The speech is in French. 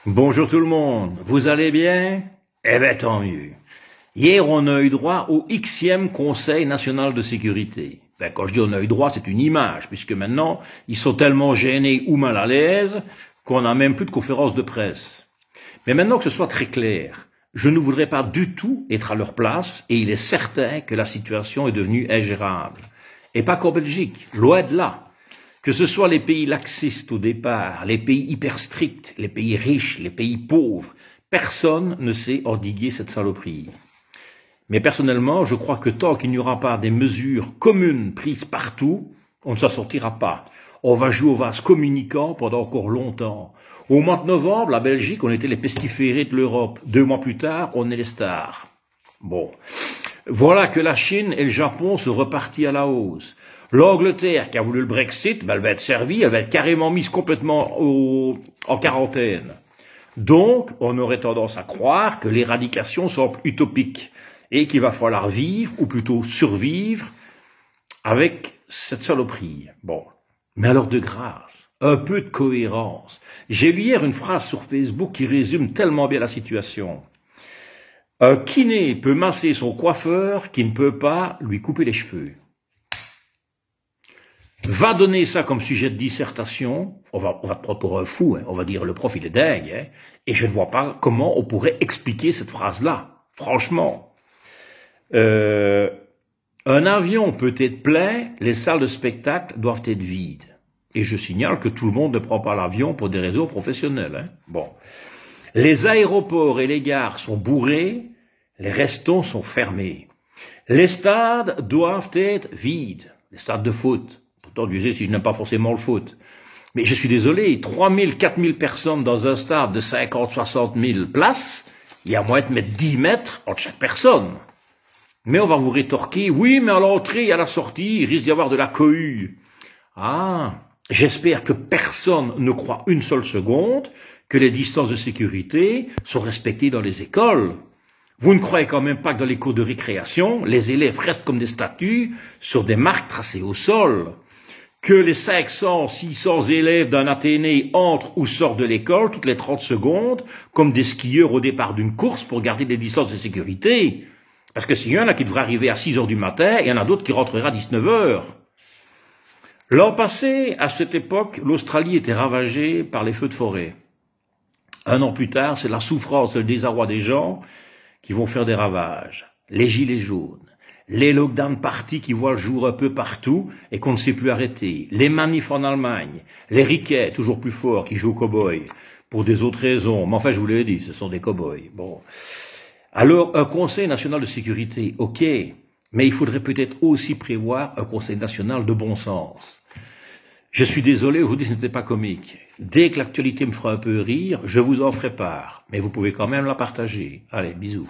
Bonjour tout le monde, vous allez bien? Eh bien tant mieux. Hier on a eu droit au Xème Conseil national de sécurité. Ben, quand je dis on a eu droit, c'est une image, puisque maintenant ils sont tellement gênés ou mal à l'aise qu'on n'a même plus de conférence de presse. Mais maintenant que ce soit très clair, je ne voudrais pas du tout être à leur place et il est certain que la situation est devenue ingérable. Et pas qu'en Belgique, loin de là. Que ce soit les pays laxistes au départ, les pays hyper stricts, les pays riches, les pays pauvres, personne ne sait endiguer cette saloperie. Mais personnellement, je crois que tant qu'il n'y aura pas des mesures communes prises partout, on ne s'en sortira pas. On va jouer au vase communicant pendant encore longtemps. Au mois de novembre, la Belgique, on était les pestiférés de l'Europe. 2 mois plus tard, on est les stars. Bon. Voilà que la Chine et le Japon sont repartis à la hausse. L'Angleterre, qui a voulu le Brexit, ben elle va être servie, elle va être carrément mise complètement en quarantaine. Donc, on aurait tendance à croire que l'éradication semble utopique et qu'il va falloir vivre, ou plutôt survivre, avec cette saloperie. Bon, mais alors de grâce, un peu de cohérence. J'ai lu hier une phrase sur Facebook qui résume tellement bien la situation. Un kiné peut masser son coiffeur qui ne peut pas lui couper les cheveux. Va donner ça comme sujet de dissertation, on va te prendre pour un fou, hein, on va dire le prof il est dingue, hein, et je ne vois pas comment on pourrait expliquer cette phrase-là, franchement. Un avion peut être plein, les salles de spectacle doivent être vides. Et je signale que tout le monde ne prend pas l'avion pour des raisons professionnelles. Hein. Bon. Les aéroports et les gares sont bourrés, les restaurants sont fermés. Les stades doivent être vides, les stades de foot. Pourtant, Dieu sait si je n'aime pas forcément le foot. Mais je suis désolé, 3 000, 4 000 personnes dans un stade de 50, 60 000 places, il y a moyen de mettre 10 mètres entre chaque personne. Mais on va vous rétorquer, oui, mais à l'entrée et à la sortie, il risque d'y avoir de la cohue. Ah, j'espère que personne ne croit une seule seconde que les distances de sécurité sont respectées dans les écoles. Vous ne croyez quand même pas que dans les cours de récréation, les élèves restent comme des statues sur des marques tracées au sol, que les 500, 600 élèves d'un Athénée entrent ou sortent de l'école toutes les 30 secondes, comme des skieurs au départ d'une course pour garder des distances de sécurité. Parce que s'il y en a qui devraient arriver à 6 heures du matin, il y en a d'autres qui rentreraient à 19 heures. L'an passé, à cette époque, l'Australie était ravagée par les feux de forêt. 1 an plus tard, c'est la souffrance et le désarroi des gens qui vont faire des ravages. Les gilets jaunes, les lockdown parties qui voient le jour un peu partout et qu'on ne sait plus arrêter, les manifs en Allemagne, les riquets toujours plus forts qui jouent aux cow-boys, pour des autres raisons, mais enfin je vous l'ai dit, ce sont des cow-boys. Bon. Alors, un Conseil national de sécurité, ok, mais il faudrait peut-être aussi prévoir un Conseil national de bon sens. Je suis désolé, aujourd'hui ce n'était pas comique. Dès que l'actualité me fera un peu rire, je vous en ferai part. Mais vous pouvez quand même la partager. Allez, bisous.